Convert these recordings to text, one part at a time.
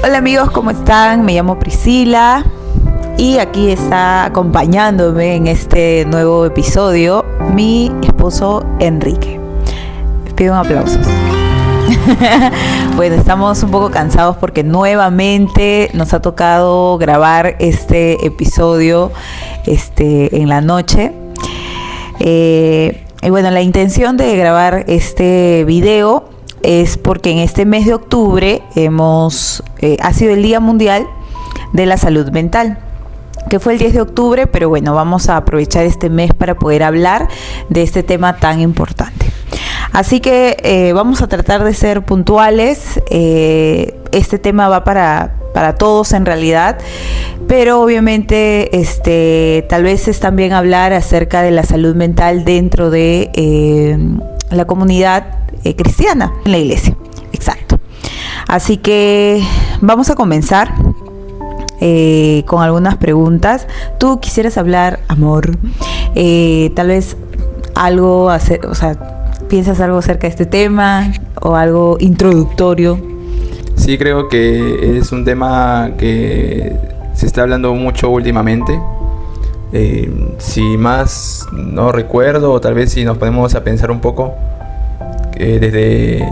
Hola amigos, ¿cómo están? Me llamo Priscila y aquí está acompañándome en este nuevo episodio mi esposo Enrique. Les pido un aplauso. Bueno, estamos un poco cansados porque nuevamente nos ha tocado grabar este episodio en la noche. Y bueno, la intención de grabar este video es porque en este mes de octubre ha sido el Día Mundial de la Salud Mental, que fue el 10 de octubre, pero bueno, vamos a aprovechar este mes para poder hablar de este tema tan importante. Así que vamos a tratar de ser puntuales. Este tema va para todos en realidad, pero obviamente tal vez es también hablar acerca de la salud mental dentro de la comunidad cristiana en la iglesia. Exacto. Así que vamos a comenzar con algunas preguntas. ¿Tú quisieras hablar, amor? Tal vez algo ¿piensas algo acerca de este tema o algo introductorio? Sí, creo que es un tema que se está hablando mucho últimamente. Si más no recuerdo, o tal vez si nos ponemos a pensar un poco, desde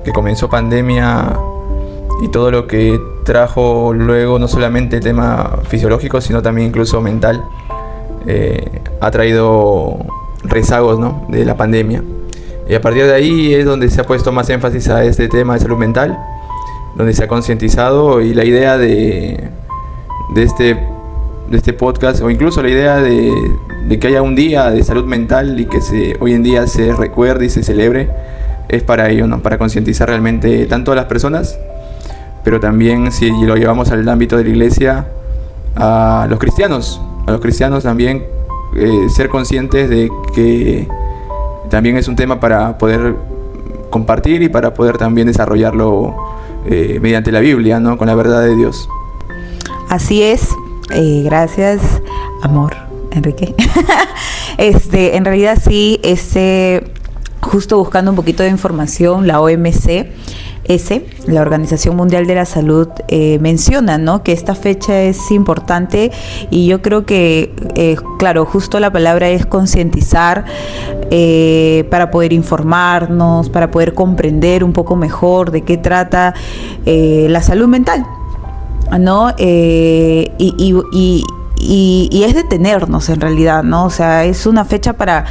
que comenzó pandemia y todo lo que trajo luego, no solamente el tema fisiológico, sino también incluso mental, ha traído rezagos, ¿no?, de la pandemia. Y a partir de ahí es donde se ha puesto más énfasis a este tema de salud mental, donde se ha concientizado, y la idea de este podcast, o incluso la idea de que haya un día de salud mental y que hoy en día se recuerde y se celebre, es para ello, ¿no?, para concientizar realmente tanto a las personas, pero también, si lo llevamos al ámbito de la iglesia, a los cristianos también, ser conscientes de que también es un tema para poder compartir y para poder también desarrollarlo mediante la Biblia, ¿no?, con la verdad de Dios. Así es. Gracias, amor, Enrique. En realidad sí, justo buscando un poquito de información, la OMS, la Organización Mundial de la Salud, menciona, ¿no?, que esta fecha es importante, y yo creo que, claro, justo la palabra es concientizar, para poder informarnos, para poder comprender un poco mejor de qué trata la salud mental, ¿no? Y es detenernos en realidad, ¿no? O sea, es una fecha para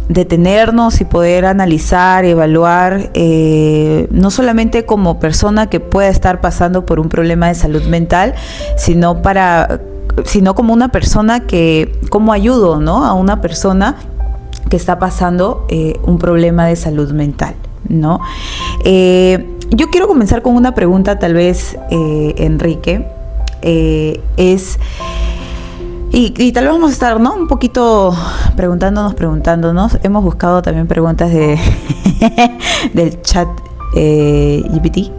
detenernos y poder analizar, evaluar, no solamente como persona que pueda estar pasando por un problema de salud mental, sino como una persona cómo ayudo, ¿no?, a una persona que está pasando un problema de salud mental, ¿no? Yo quiero comenzar con una pregunta, tal vez, Enrique, y tal vez vamos a estar, ¿no?, un poquito preguntándonos. Hemos buscado también preguntas del chat GPT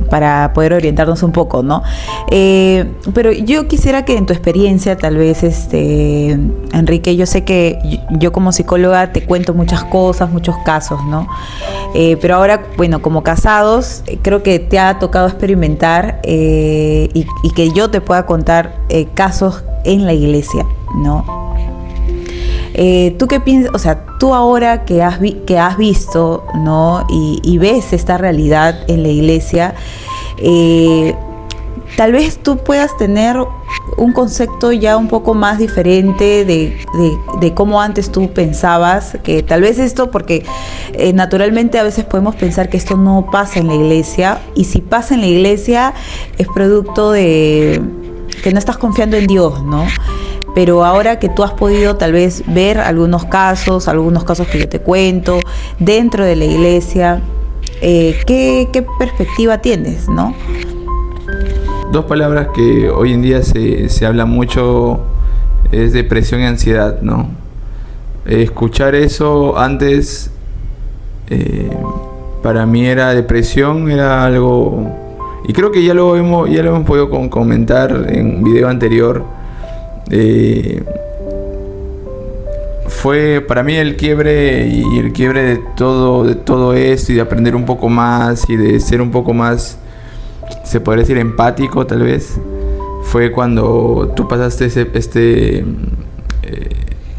para poder orientarnos un poco, ¿no? Pero yo quisiera que en tu experiencia, tal vez, Enrique, yo sé que yo como psicóloga te cuento muchas cosas, muchos casos, ¿no? Pero ahora, bueno, como casados, creo que te ha tocado experimentar y que yo te pueda contar casos en la iglesia, ¿no? ¿Tú qué piensas? O sea, tú ahora que has visto, ¿no?, y ves esta realidad en la iglesia, tal vez tú puedas tener un concepto ya un poco más diferente de cómo antes tú pensabas, que tal vez esto, porque naturalmente a veces podemos pensar que esto no pasa en la iglesia, y si pasa en la iglesia es producto de que no estás confiando en Dios, ¿no? Pero ahora que tú has podido tal vez ver algunos casos que yo te cuento dentro de la iglesia, ¿qué perspectiva tienes, no? Dos palabras que hoy en día se habla mucho es depresión y ansiedad, ¿no? Escuchar eso antes, para mí era depresión, era algo, y creo que ya lo hemos podido comentar en un video anterior. fue para mí el quiebre y el quiebre de todo esto y de aprender un poco más y de ser un poco más, se podría decir, empático tal vez, fue cuando tú pasaste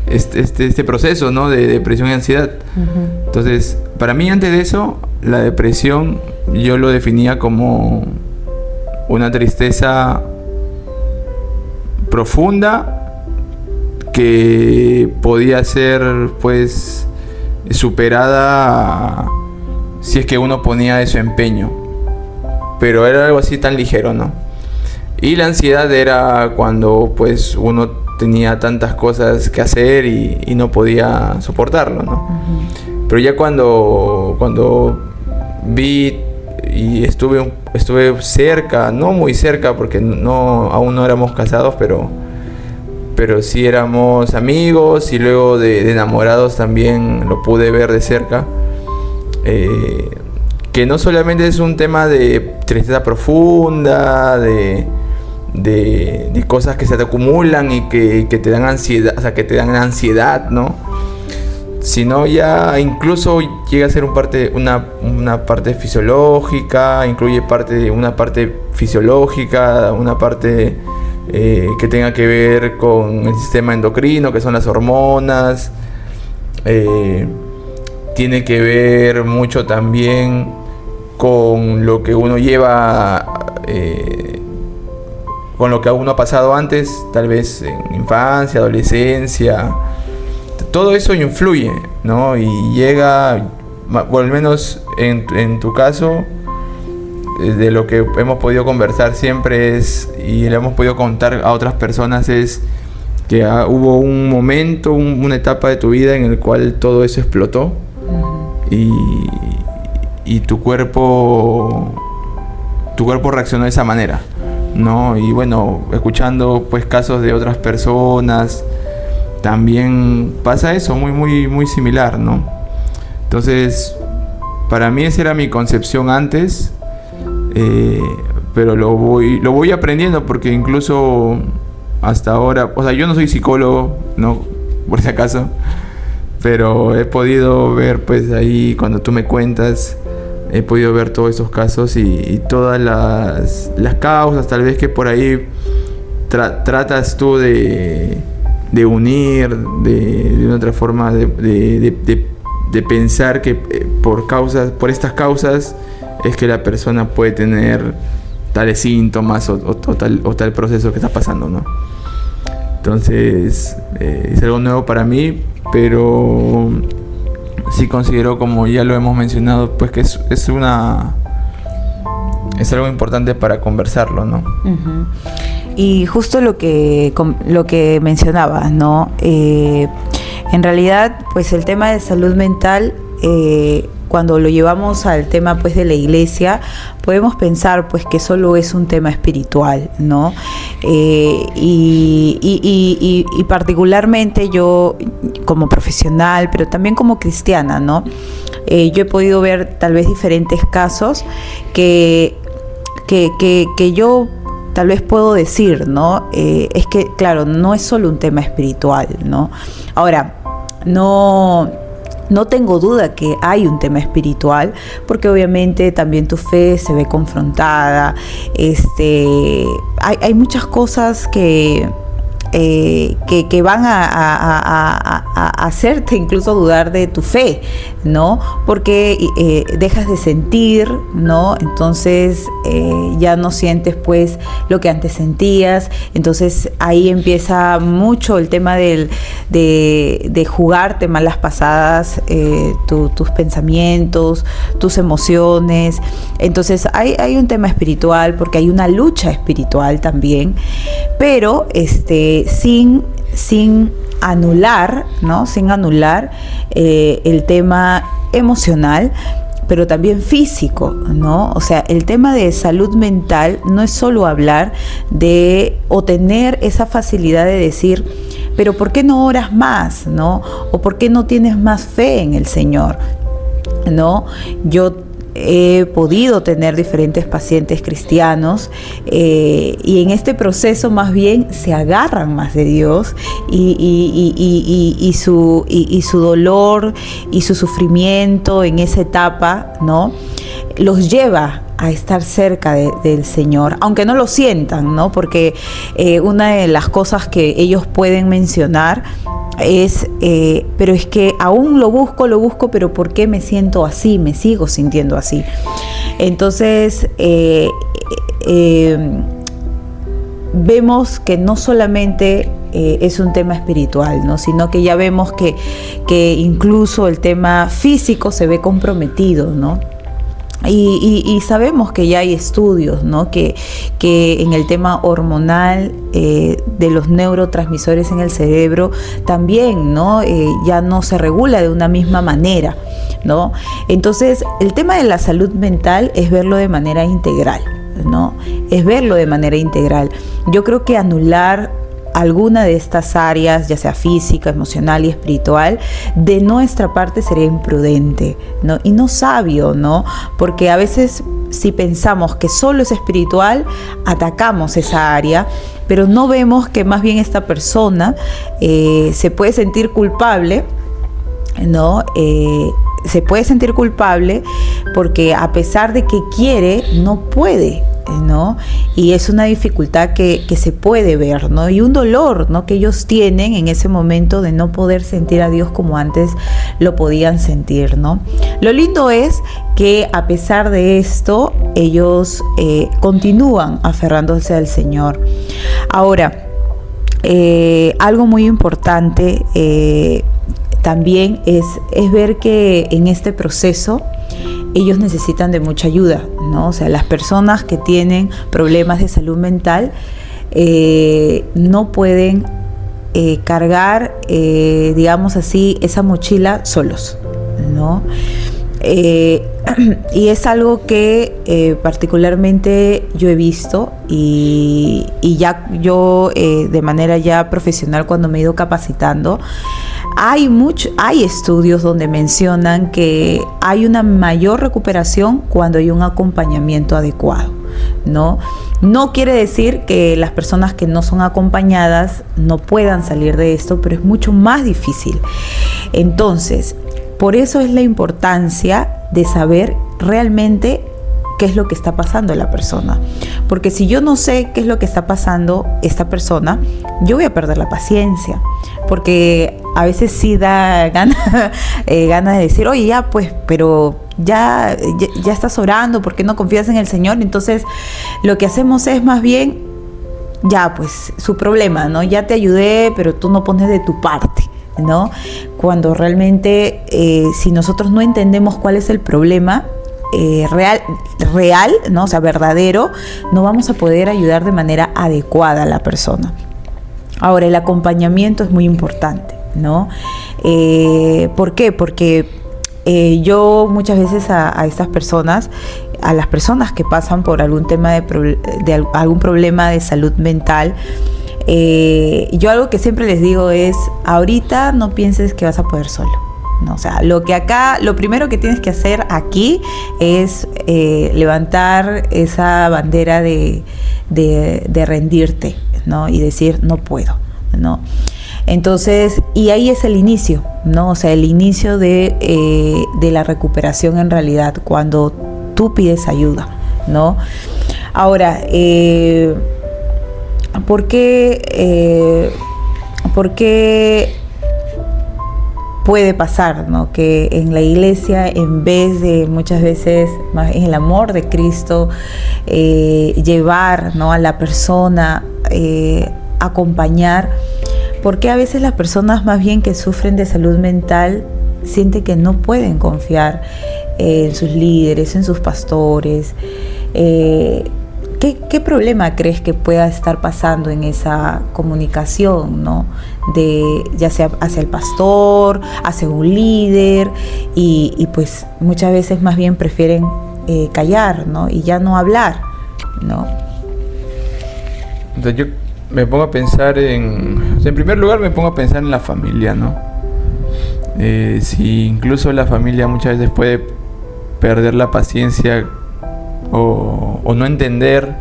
este proceso, ¿no? De depresión y ansiedad. Uh-huh. Entonces, para mí antes de eso, la depresión yo lo definía como una tristeza profunda que podía ser pues superada si es que uno ponía de su empeño, pero era algo así tan ligero, ¿no? Y la ansiedad era cuando pues uno tenía tantas cosas que hacer y no podía soportarlo, ¿no? Uh-huh. Pero ya cuando vi y estuve cerca, no muy cerca porque aún no éramos casados, pero sí éramos amigos, y luego de enamorados también lo pude ver de cerca, que no solamente es un tema de tristeza profunda, de cosas que se te acumulan y que te dan ansiedad, o sea, que te dan ansiedad, ¿no? Sino ya incluso llega a ser una parte fisiológica, incluye una parte fisiológica, una parte que tenga que ver con el sistema endocrino, que son las hormonas. Tiene que ver mucho también con lo que uno lleva, con lo que uno ha pasado antes, tal vez en infancia, adolescencia. Todo eso influye, ¿no? Y llega, o al menos en tu caso, de lo que hemos podido conversar siempre y le hemos podido contar a otras personas, es que hubo un momento, una etapa de tu vida en el cual todo eso explotó. Y tu cuerpo reaccionó de esa manera, ¿no? Y bueno, escuchando pues casos de otras personas, también pasa eso, muy, muy, muy similar, ¿no? Entonces, para mí esa era mi concepción antes, pero lo voy aprendiendo, porque incluso hasta ahora, o sea, yo no soy psicólogo, ¿no? Por si acaso, pero he podido ver, pues ahí, cuando tú me cuentas, he podido ver todos esos casos y todas las causas, tal vez, que por ahí tratas tú de unir de una otra forma, de pensar que por estas causas es que la persona puede tener tales síntomas o tal proceso que está pasando, ¿no? Entonces es algo nuevo para mí, pero sí considero, como ya lo hemos mencionado, pues que es algo importante para conversarlo, ¿no? Uh-huh. Y justo lo que mencionabas, ¿no? En realidad, pues el tema de salud mental, cuando lo llevamos al tema pues de la iglesia, podemos pensar pues que solo es un tema espiritual, ¿no? Y particularmente yo, como profesional, pero también como cristiana, ¿no? Yo he podido ver tal vez diferentes casos que yo tal vez puedo decir, ¿no? Es que, claro, no es solo un tema espiritual, ¿no? Ahora, no tengo duda que hay un tema espiritual, porque obviamente también tu fe se ve confrontada. Hay muchas cosas que van a hacerte incluso dudar de tu fe, ¿no? Porque dejas de sentir, ¿no? Entonces ya no sientes pues lo que antes sentías. Entonces ahí empieza mucho el tema de jugarte malas pasadas, tus pensamientos, tus emociones. Entonces hay un tema espiritual, porque hay una lucha espiritual también, pero sin anular, ¿no? Sin anular el tema emocional, pero también físico, ¿no? O sea, el tema de salud mental no es solo hablar o tener esa facilidad de decir, pero ¿por qué no oras más, ¿no? O ¿por qué no tienes más fe en el Señor? ¿No? Yo he podido tener diferentes pacientes cristianos y en este proceso más bien se agarran más de Dios y su dolor y su sufrimiento en esa etapa, ¿no?, los lleva a estar cerca del Señor, aunque no lo sientan, ¿no? Porque una de las cosas que ellos pueden mencionar es, pero es que aún lo busco, pero ¿por qué me siento así? Me sigo sintiendo así. Entonces, vemos que no solamente es un tema espiritual, ¿no?, sino que ya vemos que incluso el tema físico se ve comprometido, ¿no? Y sabemos que ya hay estudios, ¿no?, que en el tema hormonal de los neurotransmisores en el cerebro también, ¿no?, ya no se regula de una misma manera, ¿no? Entonces, el tema de la salud mental es verlo de manera integral, ¿no? Es verlo de manera integral. Yo creo que anular alguna de estas áreas, ya sea física, emocional y espiritual, de nuestra parte sería imprudente, ¿no?, y no sabio, ¿no? Porque a veces, si pensamos que solo es espiritual, atacamos esa área, pero no vemos que más bien esta persona se puede sentir culpable, ¿no? Se puede sentir culpable porque a pesar de que quiere, no puede, ¿no? Y es una dificultad que se puede ver, ¿no? Y un dolor, ¿no?, que ellos tienen en ese momento de no poder sentir a Dios como antes lo podían sentir, ¿no? Lo lindo es que a pesar de esto, ellos continúan aferrándose al Señor. Ahora, algo muy importante también es ver que en este proceso ellos necesitan de mucha ayuda, ¿no? O sea, las personas que tienen problemas de salud mental no pueden cargar, digamos así, esa mochila solos, ¿no? Y es algo que particularmente yo he visto y ya yo de manera ya profesional, cuando me he ido capacitando, hay estudios donde mencionan que hay una mayor recuperación cuando hay un acompañamiento adecuado, ¿no? No quiere decir que las personas que no son acompañadas no puedan salir de esto, pero es mucho más difícil. Entonces, por eso es la importancia de saber realmente qué es lo que está pasando en la persona. Porque si yo no sé qué es lo que está pasando esta persona, yo voy a perder la paciencia. Porque a veces sí da ganas de decir, oye, ya pues, pero ya estás orando, ¿por qué no confías en el Señor? Entonces, lo que hacemos es más bien, ya pues, su problema, ¿no? Ya te ayudé, pero tú no pones de tu parte, ¿no? Cuando realmente, si nosotros no entendemos cuál es el problema real, ¿no? O sea, verdadero, no vamos a poder ayudar de manera adecuada a la persona. Ahora, el acompañamiento es muy importante, ¿no? ¿Por qué? Porque yo muchas veces a estas personas, a las personas que pasan por algún tema de algún problema de salud mental, yo algo que siempre les digo es, ahorita no pienses que vas a poder solo, ¿no? O sea, lo primero que tienes que hacer aquí es levantar esa bandera de rendirte, ¿no? Y decir, no puedo, ¿no? Entonces, y ahí es el inicio, ¿no? O sea, el inicio de la recuperación en realidad, cuando tú pides ayuda, ¿no? Ahora, ¿por qué puede pasar, ¿no? Que en la iglesia, en vez de muchas veces más en el amor de Cristo, llevar, ¿no?, a la persona, acompañar, porque a veces las personas más bien que sufren de salud mental sienten que no pueden confiar en sus líderes, en sus pastores? ¿Qué problema crees que pueda estar pasando en esa comunicación, ¿no? Ya sea hacia el pastor, hacia un líder, y pues muchas veces más bien prefieren callar, ¿no? Y ya no hablar, ¿no? Entonces yo me pongo a pensar en primer lugar me pongo a pensar en la familia, ¿no? Si incluso la familia muchas veces puede perder la paciencia o no entender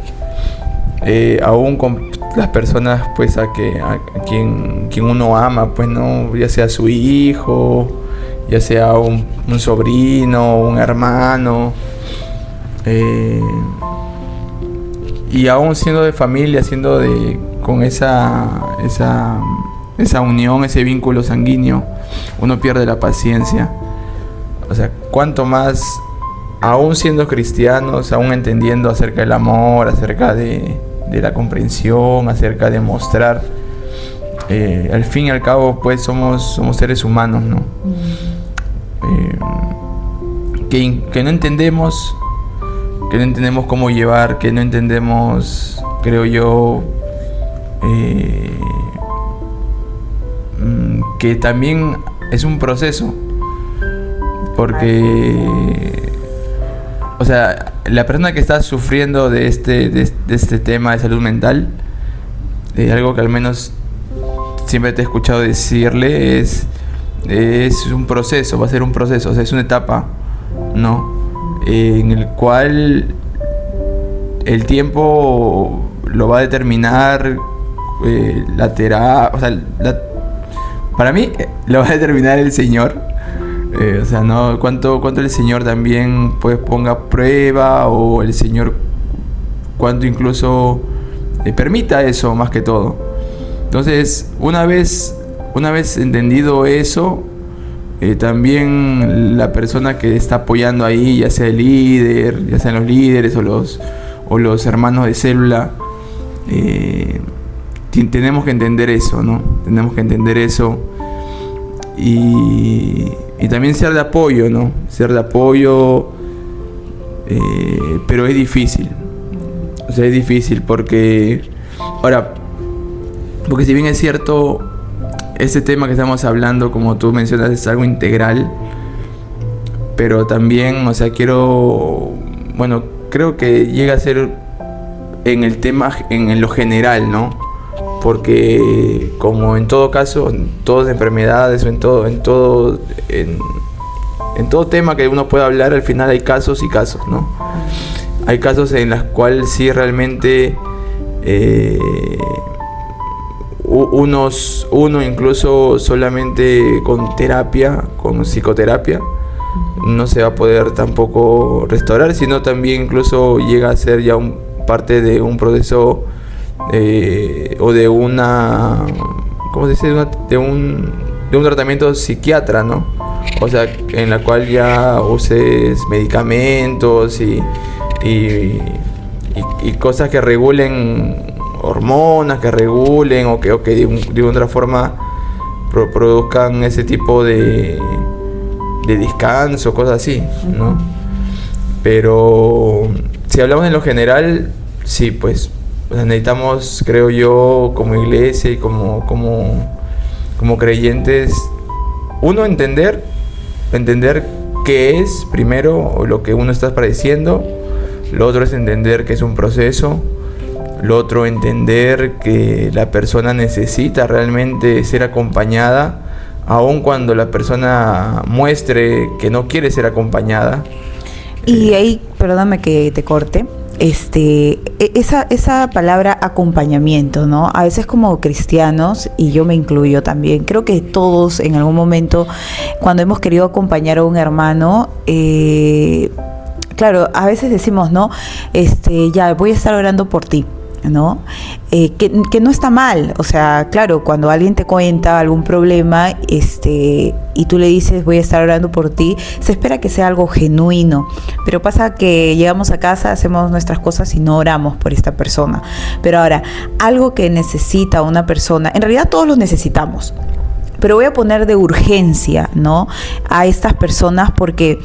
aún con las personas pues a quien uno ama, pues no, ya sea su hijo, ya sea un sobrino, un hermano, y aún siendo de familia, con esa unión, ese vínculo sanguíneo, uno pierde la paciencia. O sea, cuánto más, aún siendo cristianos, aún entendiendo acerca del amor, acerca de la comprensión, acerca de mostrar, al fin y al cabo, pues somos seres humanos, ¿no? Que no entendemos cómo llevar, que no entendemos, creo yo, que también es un proceso, porque, o sea, la persona que está sufriendo de este tema de salud mental, algo que al menos siempre te he escuchado decirle es un proceso, va a ser un proceso, o sea, es una etapa, ¿no? En el cual el tiempo lo va a determinar, la terapia, o sea, para mí lo va a determinar el Señor, o sea, no cuánto el Señor también pues ponga a prueba, o el Señor cuánto incluso permita eso, más que todo. Entonces, una vez entendido eso, también la persona que está apoyando ahí, ya sea el líder, ya sean los líderes o los hermanos de célula, tenemos que entender eso, ¿no? Tenemos que entender eso y también ser de apoyo, ¿no? Ser de apoyo, pero es difícil. O sea, es difícil porque si bien es cierto, este tema que estamos hablando, como tú mencionas, es algo integral, pero también, o sea, creo que llega a ser en el tema, en lo general, ¿no? Porque como en todo caso, en todas enfermedades o en todo tema que uno pueda hablar, al final hay casos y casos, ¿no? Hay casos en los cuales sí realmente uno incluso solamente con terapia, con psicoterapia, no se va a poder tampoco restaurar, sino también incluso llega a ser ya parte de un proceso o de una, ¿cómo se dice? De un tratamiento psiquiatra, ¿no? O sea, en la cual ya uses medicamentos y cosas que regulen, hormonas que regulen o que de otra forma produzcan ese tipo de descanso, cosas así, ¿no? Pero si hablamos en lo general, sí, pues necesitamos, creo yo, como iglesia y como creyentes, uno entender qué es primero lo que uno está padeciendo, lo otro es entender que es un proceso, lo otro entender que la persona necesita realmente ser acompañada, aun cuando la persona muestre que no quiere ser acompañada. Y ahí, perdóname que te corte, esa palabra acompañamiento, ¿no? A veces como cristianos, y yo me incluyo también, creo que todos en algún momento, cuando hemos querido acompañar a un hermano, claro, a veces decimos, ¿no? Ya voy a estar orando por ti, ¿no? Que no está mal, o sea, claro, cuando alguien te cuenta algún problema, y tú le dices voy a estar orando por ti, se espera que sea algo genuino, pero pasa que llegamos a casa, hacemos nuestras cosas y no oramos por esta persona. Pero ahora, algo que necesita una persona, en realidad todos lo necesitamos, pero voy a poner de urgencia, ¿no?, a estas personas, porque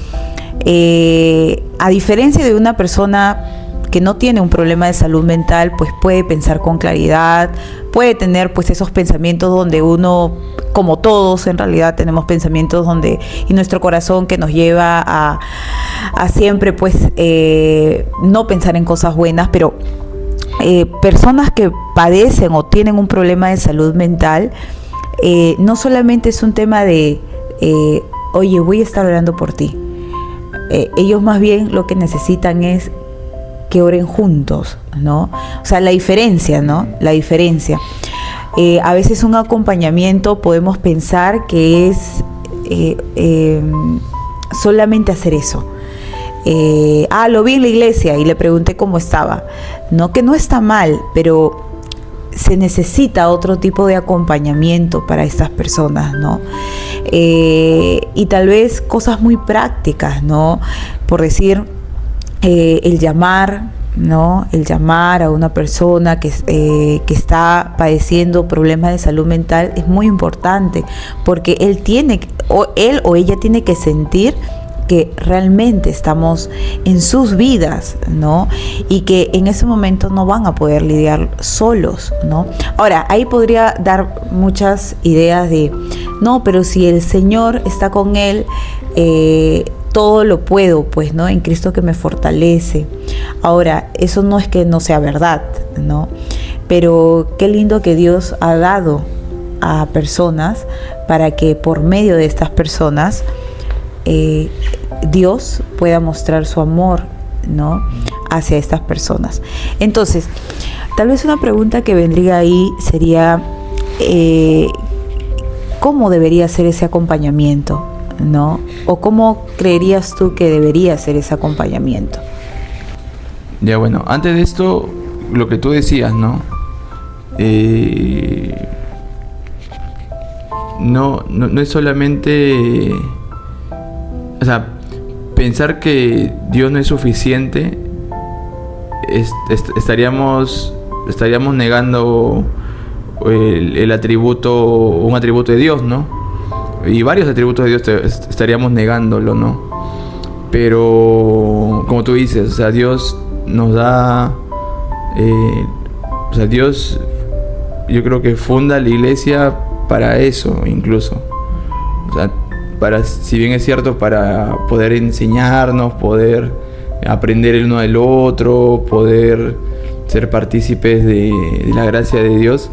a diferencia de una persona que no tiene un problema de salud mental, pues puede pensar con claridad, puede tener pues esos pensamientos donde uno, como todos en realidad tenemos pensamientos y nuestro corazón que nos lleva a siempre pues no pensar en cosas buenas, pero personas que padecen o tienen un problema de salud mental, no solamente es un tema de oye, voy a estar orando por ti. ellos más bien lo que necesitan es que oren juntos, ¿no? O sea, la diferencia, ¿no? La diferencia. A veces un acompañamiento podemos pensar que es solamente hacer eso. Lo vi en la iglesia y le pregunté cómo estaba. No, que no está mal, pero se necesita otro tipo de acompañamiento para estas personas, ¿no? Y tal vez cosas muy prácticas, ¿no? Por decir, el llamar, ¿no? El llamar a una persona que está padeciendo problemas de salud mental es muy importante, porque él o ella tiene que sentir que realmente estamos en sus vidas, ¿no? Y que en ese momento no van a poder lidiar solos, ¿no? Ahora, ahí podría dar muchas ideas de, no, pero si el Señor está con él, todo lo puedo, pues, ¿no? En Cristo que me fortalece. Ahora, eso no es que no sea verdad, ¿no? Pero qué lindo que Dios ha dado a personas para que por medio de estas personas Dios pueda mostrar su amor, ¿no? Hacia estas personas. Entonces, tal vez una pregunta que vendría ahí sería, ¿cómo debería ser ese acompañamiento, ¿no? O cómo creerías tú que debería ser ese acompañamiento. Ya, bueno, antes de esto, lo que tú decías, ¿no? No es solamente, o sea, pensar que Dios no es suficiente, estaríamos negando un atributo de Dios, ¿no? Y varios atributos de Dios estaríamos negándolo, ¿no? Pero, como tú dices, o sea, Dios nos da, o sea, Dios, yo creo que funda la iglesia para eso, incluso. O sea, si bien es cierto, para poder enseñarnos, poder aprender el uno del otro, poder ser partícipes de la gracia de Dios,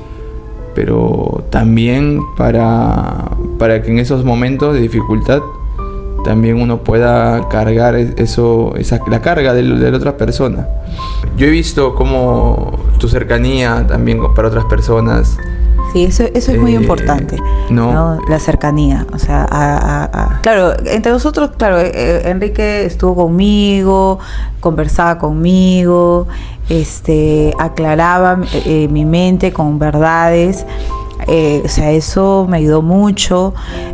pero también para que en esos momentos de dificultad también uno pueda cargar la carga de la otra persona. Yo he visto cómo tu cercanía también para otras personas. Sí, eso es muy importante, ¿no? La cercanía, o sea, claro, entre nosotros, claro, Enrique estuvo conmigo, conversaba conmigo, aclaraba mi mente con verdades. O sea, eso me ayudó mucho.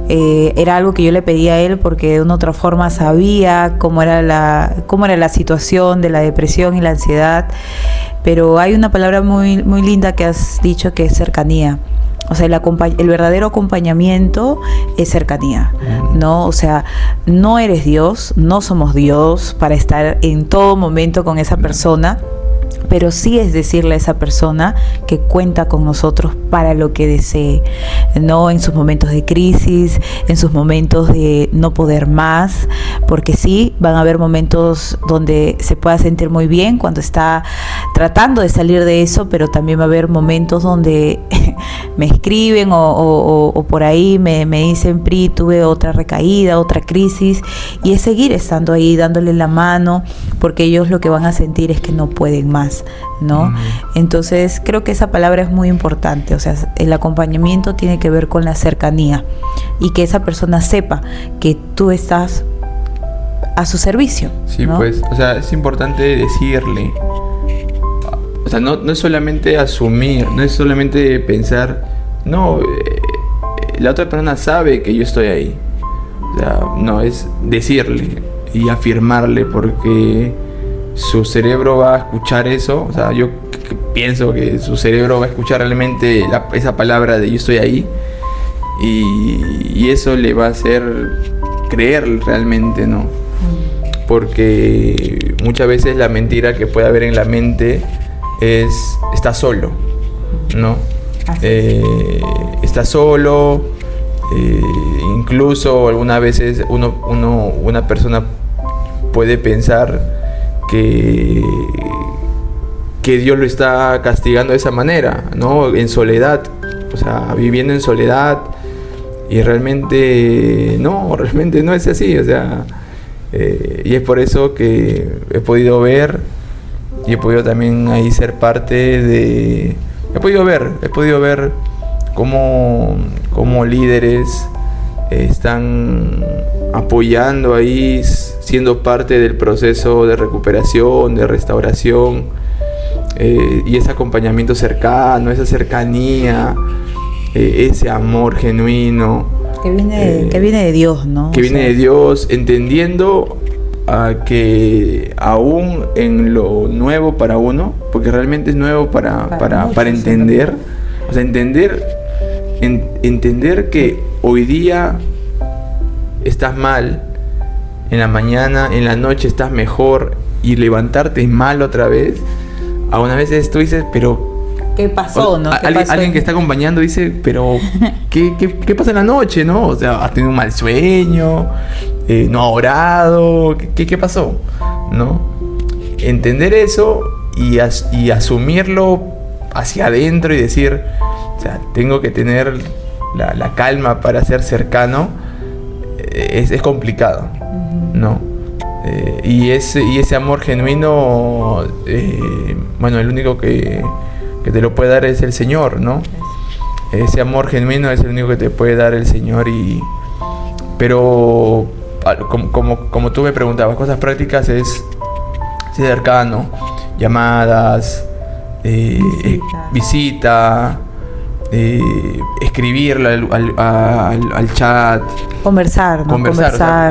Era algo que yo le pedía a él porque de una u otra forma sabía cómo era la situación de la depresión y la ansiedad. Pero hay una palabra muy, muy linda que has dicho, que es cercanía. O sea, el verdadero acompañamiento es cercanía, ¿no? O sea, no eres Dios, no somos Dios para estar en todo momento con esa persona, pero sí es decirle a esa persona que cuenta con nosotros para lo que desee, ¿no? En sus momentos de crisis, en sus momentos de no poder más, porque sí, van a haber momentos donde se pueda sentir muy bien cuando está tratando de salir de eso, pero también va a haber momentos donde me escriben o por ahí me dicen, Pri, tuve otra recaída, otra crisis, y es seguir estando ahí, dándole la mano, porque ellos lo que van a sentir es que no pueden más, ¿no? Entonces creo que esa palabra es muy importante. O sea, el acompañamiento tiene que ver con la cercanía y que esa persona sepa que tú estás a su servicio, sí, ¿no? Pues, o sea, es importante decirle, o sea, no es solamente asumir, no es solamente pensar, no, la otra persona sabe que yo estoy ahí. O sea, no, es decirle y afirmarle, porque su cerebro va a escuchar eso. O sea, yo pienso que su cerebro va a escuchar realmente esa palabra de yo estoy ahí, y eso le va a hacer creer realmente, ¿no? Porque muchas veces la mentira que puede haber en la mente es está solo, ¿no? Está solo, incluso algunas veces una persona puede pensar que Dios lo está castigando de esa manera, ¿no? En soledad, o sea, viviendo en soledad, y realmente no es así. O sea, Y es por eso que he podido ver y he podido también ahí ser parte de... He podido ver cómo líderes están apoyando ahí, siendo parte del proceso de recuperación, de restauración, y ese acompañamiento cercano, esa cercanía, ese amor genuino. Que viene de Dios, ¿no? Que viene de Dios, entendiendo que aún en lo nuevo para uno, porque realmente es nuevo para entender, o sea, entender que hoy día estás mal, en la mañana, en la noche estás mejor, y levantarte mal otra vez, a unas veces tú dices, pero ¿qué pasó, no? Alguien que está acompañando dice, pero ¿qué pasa en la noche, no? O sea, has tenido un mal sueño, no ha orado, ¿qué pasó? ¿No? Entender eso y asumirlo hacia adentro y decir, o sea, tengo que tener la calma para ser cercano, es complicado, ¿no? Y ese amor genuino, bueno, el único que te lo puede dar es el Señor, ¿no? Ese amor genuino es el único que te puede dar el Señor. Pero como tú me preguntabas, cosas prácticas es ser cercano, llamadas, visita, escribirle al chat, conversar, ¿no?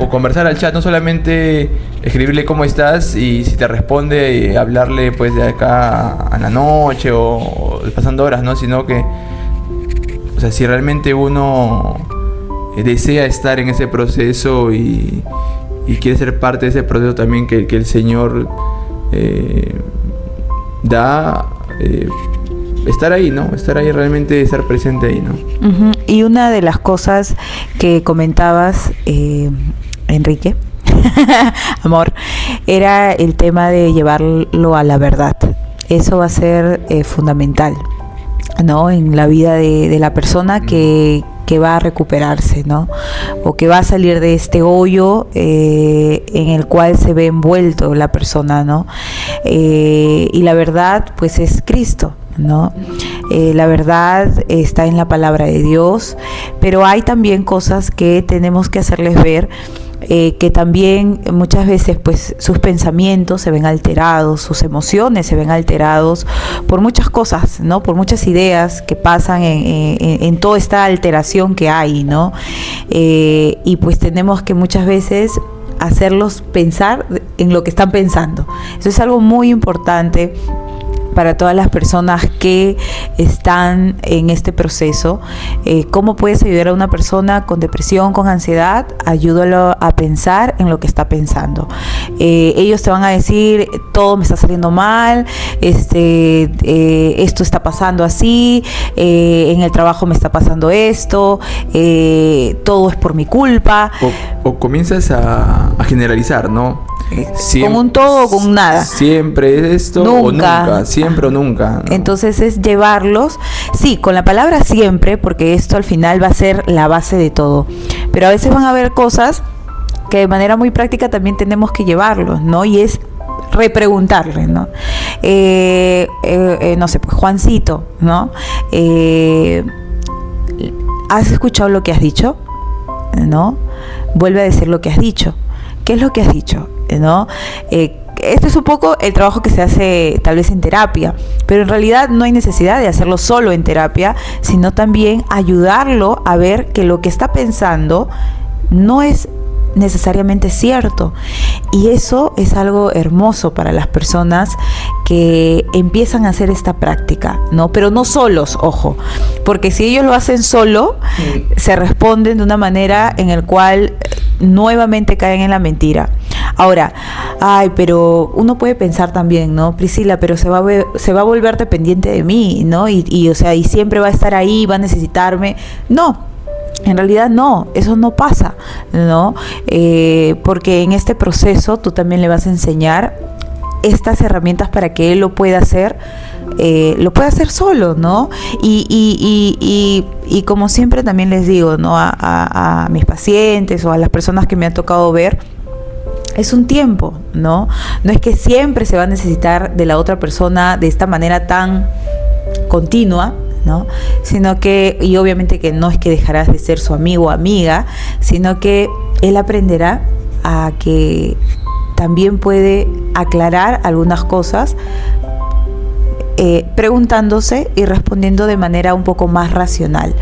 Conversar al chat, no solamente escribirle cómo estás y si te responde, hablarle pues de acá a la noche o pasando horas, ¿no? Sino que, o sea, si realmente uno desea estar en ese proceso y quiere ser parte de ese proceso también que el Señor da, estar ahí, ¿no? Estar ahí, realmente estar presente ahí, ¿no? Uh-huh. Y una de las cosas que comentabas, Enrique, amor, era el tema de llevarlo a la verdad. Eso va a ser fundamental, ¿no? En la vida de la persona que va a recuperarse, ¿no? O que va a salir de este hoyo en el cual se ve envuelto la persona, ¿no? Y la verdad, pues, es Cristo, ¿no? La verdad está en la palabra de Dios, pero hay también cosas que tenemos que hacerles ver, que también muchas veces pues sus pensamientos se ven alterados, sus emociones se ven alterados por muchas cosas, ¿no? Por muchas ideas que pasan en toda esta alteración que hay, ¿no? Y pues tenemos que muchas veces hacerlos pensar en lo que están pensando. Eso es algo muy importante para todas las personas que están en este proceso. ¿Cómo puedes ayudar a una persona con depresión, con ansiedad? Ayúdalo a pensar en lo que está pensando. Ellos te van a decir, todo me está saliendo mal, esto está pasando así, en el trabajo me está pasando esto, todo es por mi culpa. O comienzas a generalizar, ¿no? Con un todo o con nada. Siempre es esto o nunca, siempre o nunca, ¿no? Entonces es llevarlos, sí, con la palabra siempre, porque esto al final va a ser la base de todo. Pero a veces van a haber cosas que de manera muy práctica también tenemos que llevarlos, ¿no? Y es repreguntarle, ¿no? No sé, pues Juancito, ¿no? ¿Has escuchado lo que has dicho? ¿No? Vuelve a decir lo que has dicho. ¿Qué es lo que has dicho? ¿No? Esto es un poco el trabajo que se hace tal vez en terapia, pero en realidad no hay necesidad de hacerlo solo en terapia, sino también ayudarlo a ver que lo que está pensando no es necesariamente cierto. Y eso es algo hermoso para las personas que empiezan a hacer esta práctica, ¿no? Pero no solos, ojo, porque si ellos lo hacen solo, se responden de una manera en el cual nuevamente caen en la mentira. Ahora, pero uno puede pensar también, ¿no? Priscila, pero se va a volver dependiente de mí, ¿no? Y o sea, y siempre va a estar ahí, va a necesitarme. No. En realidad no, eso no pasa, ¿no? Porque en este proceso tú también le vas a enseñar estas herramientas para que él lo pueda hacer solo, ¿no? Y como siempre también les digo, ¿no? A mis pacientes o a las personas que me ha tocado ver, es un tiempo, ¿no? No es que siempre se va a necesitar de la otra persona de esta manera tan continua, ¿no? Sino que, y obviamente que no es que dejarás de ser su amigo o amiga, sino que él aprenderá a que también puede aclarar algunas cosas preguntándose y respondiendo de manera un poco más racional.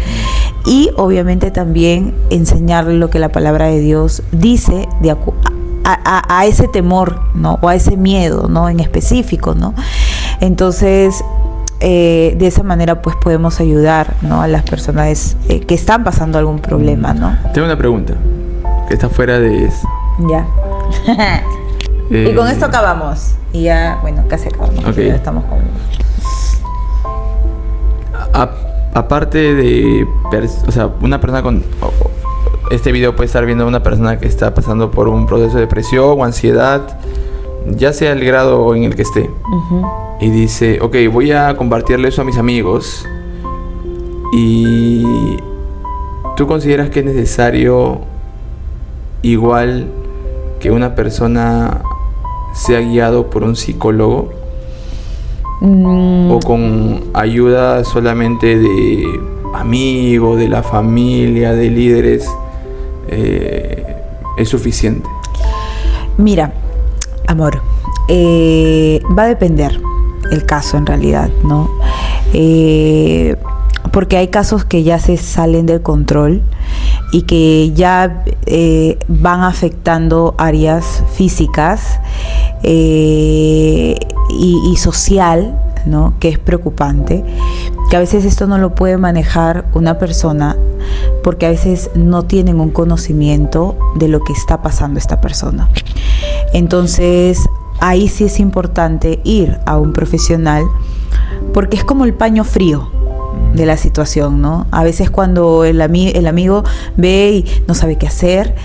Y obviamente también enseñarle lo que la palabra de Dios dice a ese temor, ¿no? O a ese miedo, ¿no? En específico, ¿no? Entonces, de esa manera pues podemos ayudar, ¿no? A las personas que están pasando algún problema, ¿no? Tengo una pregunta que está fuera de eso. Ya. Y con esto acabamos. Y ya, bueno, casi acabamos. Okay. Ya estamos con... Aparte de, o sea, una persona con este video puede estar viendo a una persona que está pasando por un proceso de depresión o ansiedad, ya sea el grado en el que esté, y dice, ok, voy a compartirle eso a mis amigos. Y ¿tú consideras que es necesario, igual que una persona sea guiado por un psicólogo? ¿O con ayuda solamente de amigos, de la familia, de líderes, es suficiente? Mira, amor, va a depender el caso en realidad, ¿no? Porque hay casos que ya se salen del control y que ya van afectando áreas físicas y social, ¿no? Que es preocupante, que a veces esto no lo puede manejar una persona porque a veces no tienen un conocimiento de lo que está pasando esta persona. Entonces ahí sí es importante ir a un profesional porque es como el paño frío de la situación, ¿no? A veces cuando el amigo ve y no sabe qué hacer,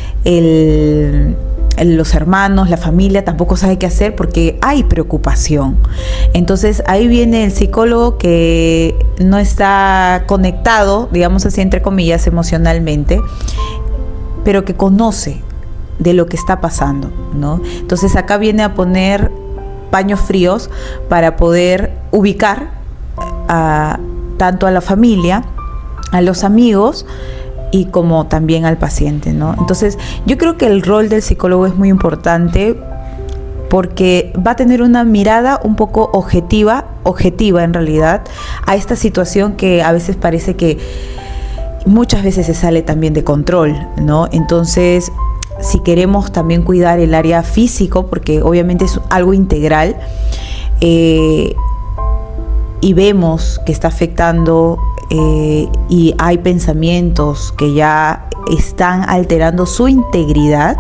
los hermanos, la familia tampoco sabe qué hacer porque hay preocupación. Entonces ahí viene el psicólogo que no está conectado, digamos así entre comillas, emocionalmente, pero que conoce de lo que está pasando, ¿no? Entonces acá viene a poner paños fríos para poder ubicar tanto a la familia, a los amigos y como también al paciente, ¿no? Entonces yo creo que el rol del psicólogo es muy importante porque va a tener una mirada un poco objetiva en realidad a esta situación que a veces parece que muchas veces se sale también de control, ¿no? Entonces, si queremos también cuidar el área físico, porque obviamente es algo integral, y vemos que está afectando y hay pensamientos que ya están alterando su integridad,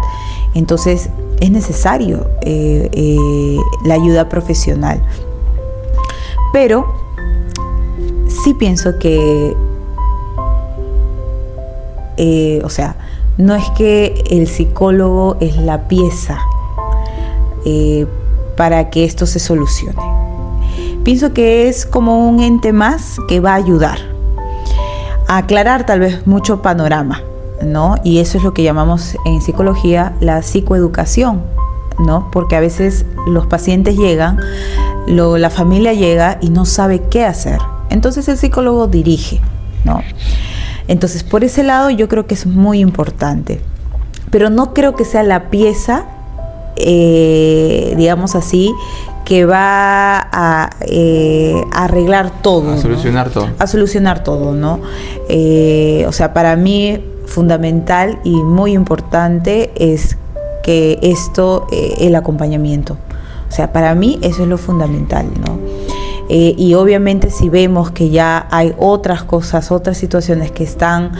entonces es necesario la ayuda profesional. Pero sí pienso que, o sea, no es que el psicólogo es la pieza para que esto se solucione. Pienso que es como un ente más que va a ayudar a aclarar tal vez mucho panorama, ¿no? Y eso es lo que llamamos en psicología la psicoeducación, ¿no? Porque a veces los pacientes llegan, la familia llega y no sabe qué hacer. Entonces el psicólogo dirige, ¿no? Entonces por ese lado yo creo que es muy importante, pero no creo que sea la pieza, digamos así, que va a arreglar todo, a solucionar, ¿no? Todo. A solucionar todo, ¿no? O sea, para mí fundamental y muy importante es que esto, el acompañamiento. O sea, para mí eso es lo fundamental, ¿no? Y obviamente si vemos que ya hay otras cosas, otras situaciones que están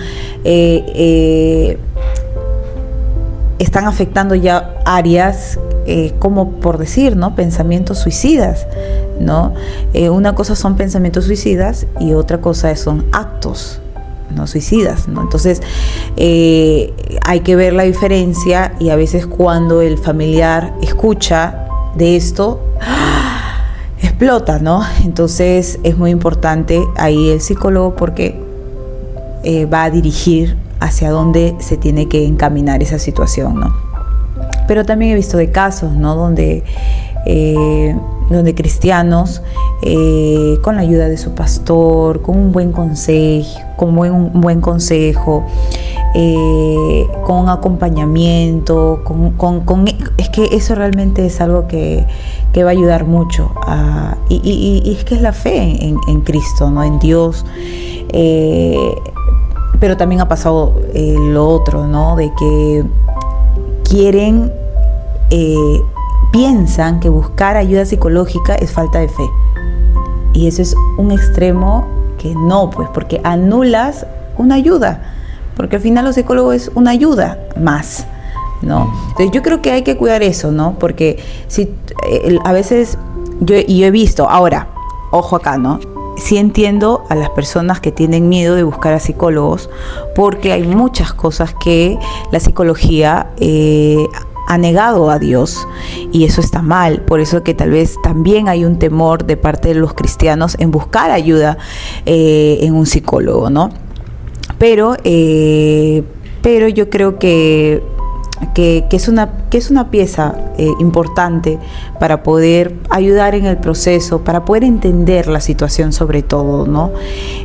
afectando ya áreas, como por decir, ¿no? Pensamientos suicidas, ¿no? Una cosa son pensamientos suicidas y otra cosa son actos no suicidas, ¿no? Entonces hay que ver la diferencia y a veces cuando el familiar escucha de esto, explota, ¿no? Entonces es muy importante ahí el psicólogo porque va a dirigir hacia dónde se tiene que encaminar esa situación, ¿no? pero también he visto de casos, ¿no? Donde cristianos, con la ayuda de su pastor, con un buen consejo, con un buen consejo, con un acompañamiento, es que eso realmente es algo que va a ayudar mucho y es que es la fe en Cristo, ¿no? En Dios. Pero también ha pasado lo otro, ¿no? De que piensan que buscar ayuda psicológica es falta de fe. Y eso es un extremo que no, pues, porque anulas una ayuda. Porque al final los psicólogos es una ayuda más, ¿no? Entonces yo creo que hay que cuidar eso, ¿no? Porque si a veces yo he visto, ahora, ojo acá, ¿no? Sí entiendo a las personas que tienen miedo de buscar a psicólogos, porque hay muchas cosas que la psicología ha negado a Dios, y eso está mal. Por eso que tal vez también hay un temor de parte de los cristianos en buscar ayuda en un psicólogo, ¿no? Pero yo creo que es una pieza importante para poder ayudar en el proceso, para poder entender la situación sobre todo, ¿no?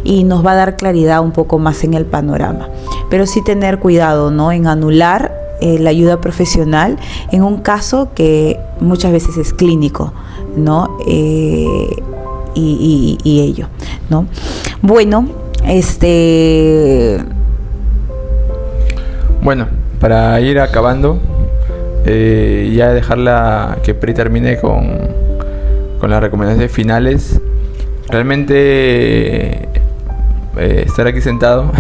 Y nos va a dar claridad un poco más en el panorama. Pero sí tener cuidado, ¿no? En anular la ayuda profesional en un caso que muchas veces es clínico, ¿no? Y ello, ¿no? Bueno, Bueno, para ir acabando, ya dejarla que Pri termine con las recomendaciones finales. Realmente estar aquí sentado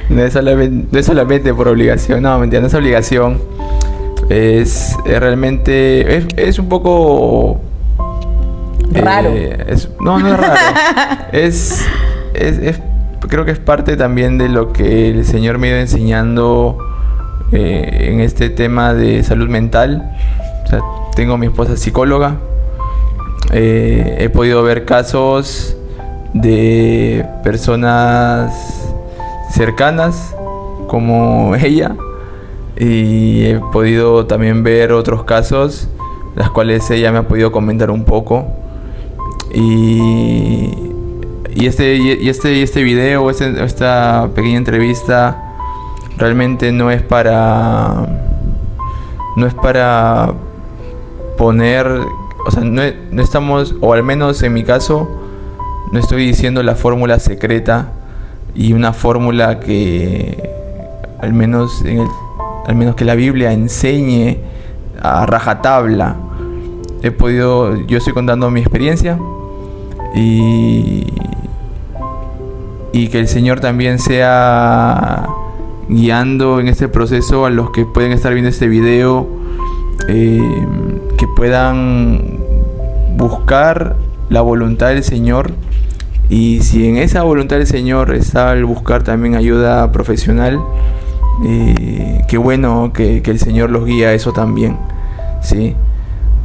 no es solamente por obligación, no, mentira, no es obligación. Es realmente es un poco raro. No es raro. es creo que es parte también de lo que el Señor me ha ido enseñando en este tema de salud mental. O sea, tengo a mi esposa psicóloga. He podido ver casos de personas cercanas como ella, y he podido también ver otros casos, las cuales ella me ha podido comentar un poco. Y este video, esta pequeña entrevista, realmente no es para poner, o sea, no estamos, o al menos en mi caso, no estoy diciendo la fórmula secreta y una fórmula que al menos que la Biblia enseñe a rajatabla. Yo estoy contando mi experiencia, y que el Señor también sea guiando en este proceso a los que pueden estar viendo este video, que puedan buscar la voluntad del Señor, y si en esa voluntad del Señor está el buscar también ayuda profesional, qué bueno que el Señor los guía a eso también, ¿sí?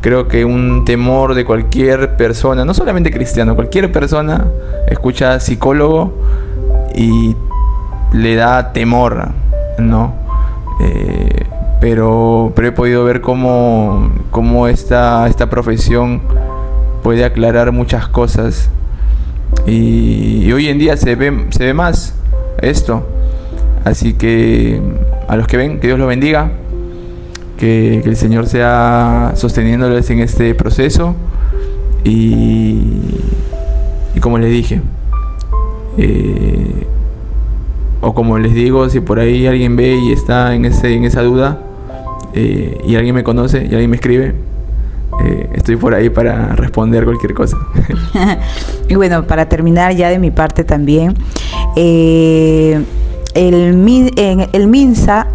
Creo que un temor de cualquier persona, no solamente cristiano, cualquier persona escucha psicólogo y le da temor, ¿no? Pero he podido ver cómo esta profesión puede aclarar muchas cosas, y hoy en día se ve más esto. Así que a los que ven, que Dios los bendiga, que el Señor sea sosteniéndoles en este proceso, y como les dije, o como les digo, si por ahí alguien ve y está en esa duda, y alguien me conoce y alguien me escribe, estoy por ahí para responder cualquier cosa. Y bueno, para terminar ya de mi parte también, el MINSA,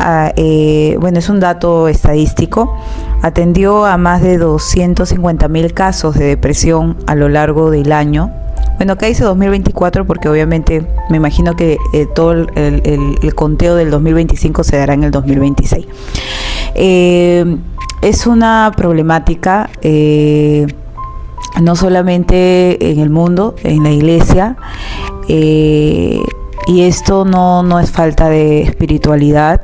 bueno, es un dato estadístico, atendió a más de 250,000 casos de depresión a lo largo del año. Bueno, acá dice 2024 porque obviamente me imagino que todo el conteo del 2025 se dará en el 2026. Es una problemática no solamente en el mundo, en la iglesia, y esto no es falta de espiritualidad.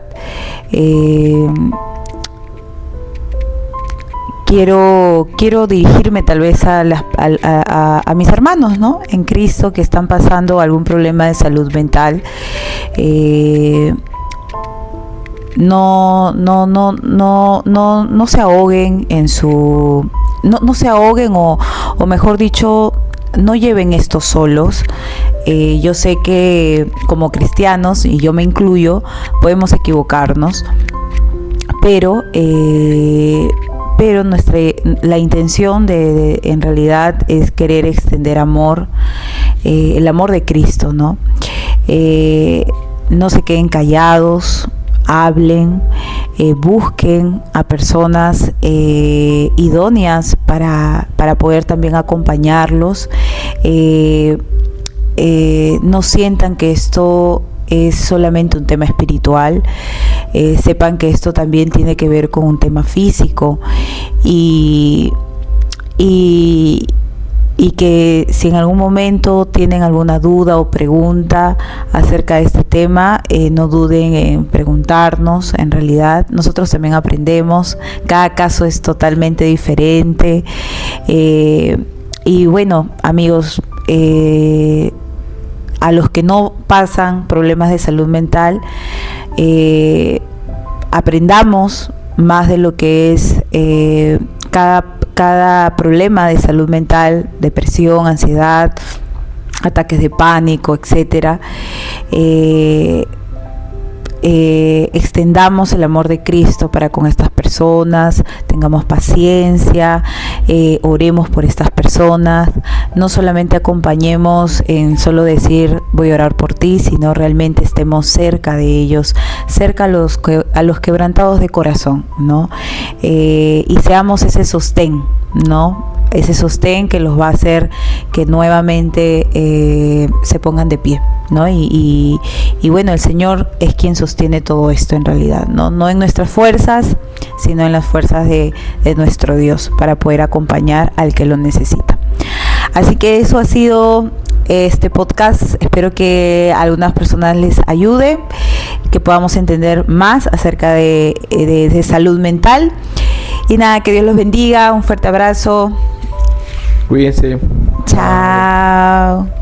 quiero dirigirme tal vez a mis hermanos, ¿no?, en Cristo, que están pasando algún problema de salud mental. No se ahoguen en su... No se ahoguen o mejor dicho, no lleven esto solos. Yo sé que como cristianos, y yo me incluyo, podemos equivocarnos, pero la intención en realidad es querer extender amor, el amor de Cristo, ¿no? No se queden callados, hablen, busquen a personas idóneas para poder también acompañarlos. No sientan que esto es solamente un tema espiritual, sepan que esto también tiene que ver con un tema físico, y que si en algún momento tienen alguna duda o pregunta acerca de este tema, no duden en preguntarnos. En realidad nosotros también aprendemos, cada caso es totalmente diferente, y bueno, amigos, a los que no pasan problemas de salud mental, aprendamos más de lo que es cada problema de salud mental, depresión, ansiedad, ataques de pánico, etcétera. Extendamos el amor de Cristo para con estas personas, tengamos paciencia, oremos por estas personas, no solamente acompañemos en solo decir voy a orar por ti, sino realmente estemos cerca de ellos, cerca a los quebrantados de corazón, ¿no? Y seamos ese sostén, ¿no? Ese sostén que los va a hacer que nuevamente se pongan de pie, ¿no? Y bueno, el Señor es quien sostiene todo esto en realidad, no en nuestras fuerzas, sino en las fuerzas de nuestro Dios, para poder acompañar al que lo necesita. Así que eso ha sido este podcast. Espero que a algunas personas les ayude, que podamos entender más acerca de salud mental. Y nada, que Dios los bendiga, un fuerte abrazo. Cuídense. Chao.